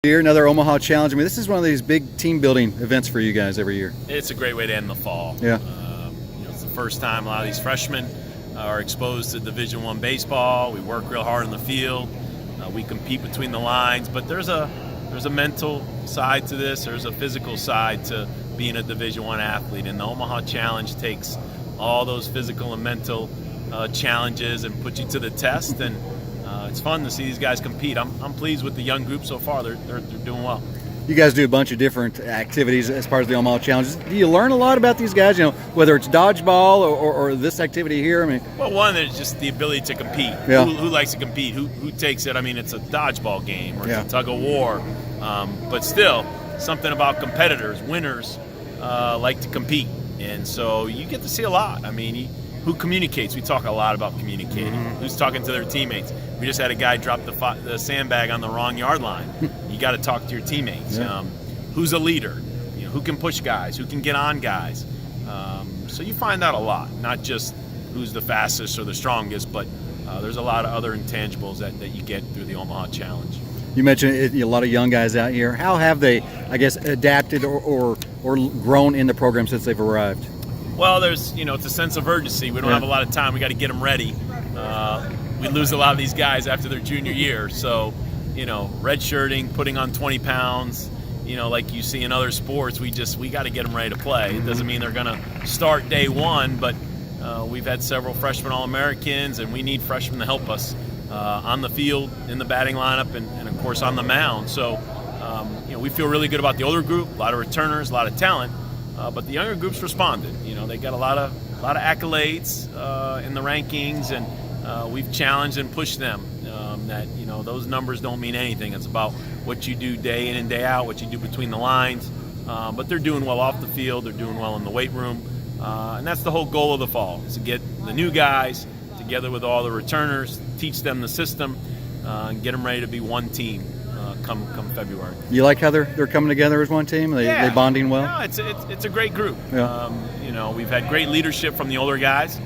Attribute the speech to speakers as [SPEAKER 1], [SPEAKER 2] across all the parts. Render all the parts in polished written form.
[SPEAKER 1] Year, another Omaha Challenge. I mean, this is one of these big team building events for you guys every year.
[SPEAKER 2] It's a great way to end the fall.
[SPEAKER 1] Yeah.
[SPEAKER 2] It's the first time a lot of these freshmen are exposed to Division I baseball. We work real hard in the field. We compete between the lines, but there's a mental side to this. There's a physical side to being a Division I athlete, and the Omaha Challenge takes all those physical and mental challenges and puts you to the test. And it's fun to see these guys compete. I'm pleased with the young group so far. They're doing well.
[SPEAKER 1] You guys do a bunch of different activities as part of the Omaha Challenge. Do you learn a lot about these guys? You know, whether it's dodgeball or this activity here. I mean,
[SPEAKER 2] well, one is just the ability to compete.
[SPEAKER 1] Yeah.
[SPEAKER 2] Who likes to compete? Who takes it? I mean, it's a dodgeball game or it's a tug of war, but still, something about competitors, winners, like to compete, and so you get to see a lot. I mean, who communicates? We talk a lot about communicating. Mm-hmm. Who's talking to their teammates? We just had a guy drop the sandbag on the wrong yard line. You got to talk to your teammates.
[SPEAKER 1] Yeah.
[SPEAKER 2] Who's a leader? You know, who can push guys? Who can get on guys? So you find out a lot, not just who's the fastest or the strongest, but there's a lot of other intangibles that you get through the Omaha Challenge.
[SPEAKER 1] You mentioned a lot of young guys out here. How have they, I guess, adapted or grown in the program since they've arrived?
[SPEAKER 2] Well, it's a sense of urgency. We don't have a lot of time. We got to get them ready. We lose a lot of these guys after their junior year. So, redshirting, putting on 20 pounds, like you see in other sports, we got to get them ready to play. It doesn't mean they're going to start day one, but we've had several freshman All-Americans, and we need freshmen to help us on the field, in the batting lineup, and of course on the mound. So, we feel really good about the older group, a lot of returners, a lot of talent. But the younger groups responded. They got a lot of accolades in the rankings, and we've challenged and pushed them. That those numbers don't mean anything. It's about what you do day in and day out, what you do between the lines. But they're doing well off the field. They're doing well in the weight room, and that's the whole goal of the fall: is to get the new guys together with all the returners, teach them the system, and get them ready to be one team. Come February.
[SPEAKER 1] You like how they're coming together as one team? They bonding well?
[SPEAKER 2] No, it's a great group.
[SPEAKER 1] Yeah.
[SPEAKER 2] We've had great leadership from the older guys.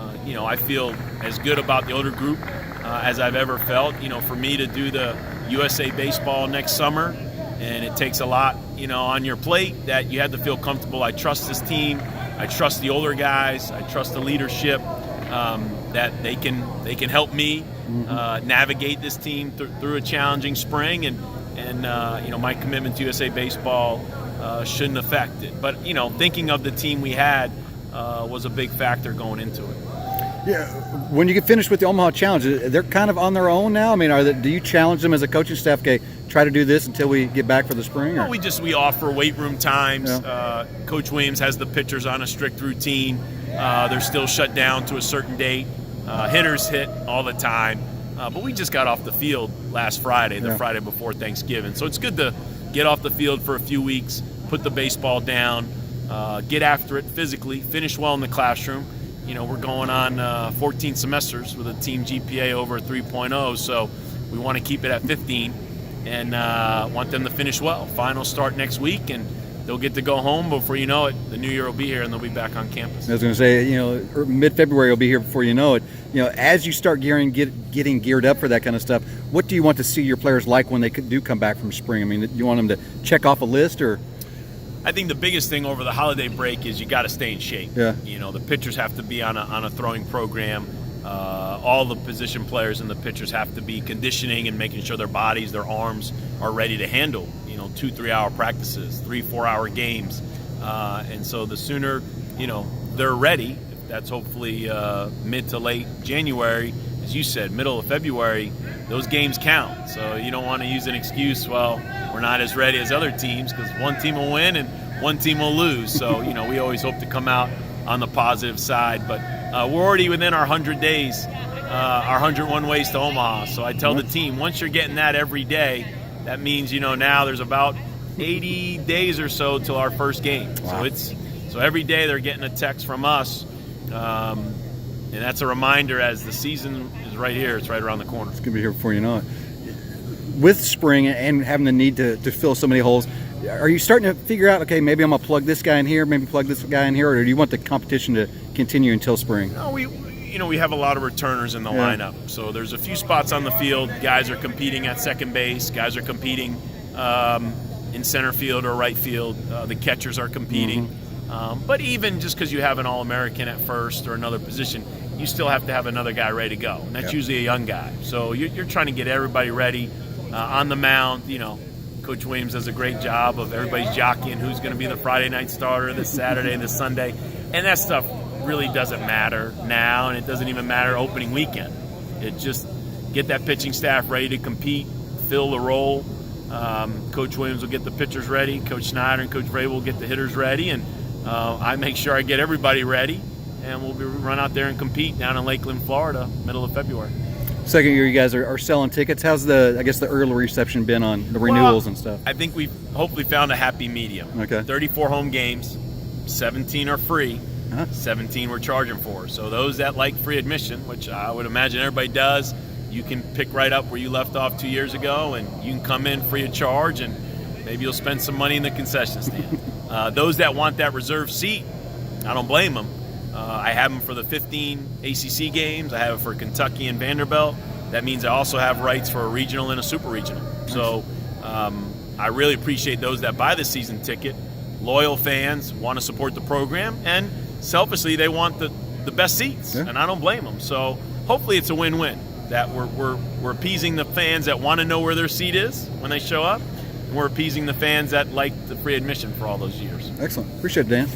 [SPEAKER 2] I feel as good about the older group as I've ever felt. For me to do the USA Baseball next summer, and it takes a lot, on your plate, that you have to feel comfortable. I trust this team. I trust the older guys. I trust the leadership, that they can help me navigate this team through a challenging spring, and my commitment to USA Baseball shouldn't affect it. But thinking of the team we had was a big factor going into it.
[SPEAKER 1] Yeah. When you get finished with the Omaha Challenge, they're kind of on their own now. I mean, do you challenge them as a coaching staff? Okay, try to do this until we get back for the spring.
[SPEAKER 2] Well, we offer weight room times.
[SPEAKER 1] Yeah.
[SPEAKER 2] Coach Williams has the pitchers on a strict routine. They're still shut down to a certain date. Hitters hit all the time. But we just got off the field last Friday, the Friday before Thanksgiving. So it's good to get off the field for a few weeks, put the baseball down, get after it physically, finish well in the classroom. We're going on 14 semesters with a team GPA over 3.0, so we want to keep it at 15 and want them to finish well. Finals start next week, and they'll get to go home before you know it. The new year will be here, and they'll be back on campus.
[SPEAKER 1] I was going to say, mid-February will be here before you know it. As you start getting geared up for that kind of stuff, what do you want to see your players like when they do come back from spring? I mean, you want them to check off a list, or?
[SPEAKER 2] I think the biggest thing over the holiday break is you got to stay in shape.
[SPEAKER 1] Yeah.
[SPEAKER 2] The pitchers have to be on a throwing program. All the position players and the pitchers have to be conditioning and making sure their bodies, their arms are ready to handle 2-3 hour practices, 3-4 hour games, and so the sooner they're ready, that's hopefully mid to late January, as you said, middle of February, those games count. So you don't want to use an excuse, well, we're not as ready as other teams, because one team will win and one team will lose. So we always hope to come out on the positive side, but we're already within our 100 days, our 101 ways to Omaha. So I tell the team, once you're getting that every day, that means now there's about 80 days or so till our first game.
[SPEAKER 1] Wow.
[SPEAKER 2] So every day they're getting a text from us, and that's a reminder as the season is right here. It's right around the corner.
[SPEAKER 1] It's going to be here before you know it. With spring and having the need to fill so many holes, are you starting to figure out, okay, maybe I'm going to plug this guy in here, maybe plug this guy in here, or do you want the competition to continue until spring?
[SPEAKER 2] No, we have a lot of returners in the lineup. So there's a few spots on the field. Guys are competing at second base. Guys are competing in center field or right field. The catchers are competing. But even just because you have an All-American at first or another position, you still have to have another guy ready to go. And that's usually a young guy. So you're trying to get everybody ready on the mound. Coach Williams does a great job of everybody's jockeying who's going to be the Friday night starter, this Saturday, this Sunday. And that stuff really doesn't matter now, and it doesn't even matter opening weekend. It just get that pitching staff ready to compete, fill the role. Coach Williams will get the pitchers ready. Coach Snyder and Coach Vrabel will get the hitters ready. And I make sure I get everybody ready, and we'll run out there and compete down in Lakeland, Florida, middle of February.
[SPEAKER 1] Second year you guys are selling tickets. How's the early reception been on the renewals and stuff?
[SPEAKER 2] I think we've hopefully found a happy medium.
[SPEAKER 1] Okay.
[SPEAKER 2] 34 home games, 17 are free, 17 we're charging for. So those that like free admission, which I would imagine everybody does, you can pick right up where you left off 2 years ago, and you can come in free of charge, and maybe you'll spend some money in the concession stand. Those that want that reserved seat, I don't blame them. I have them for the 15 ACC games. I have it for Kentucky and Vanderbilt. That means I also have rights for a regional and a super regional. So I really appreciate those that buy the season ticket. Loyal fans want to support the program, and selfishly they want the best seats, and I don't blame them. So hopefully it's a win-win, that we're appeasing the fans that want to know where their seat is when they show up, and we're appeasing the fans that like the free admission for all those years.
[SPEAKER 1] Excellent. Appreciate it, Dan.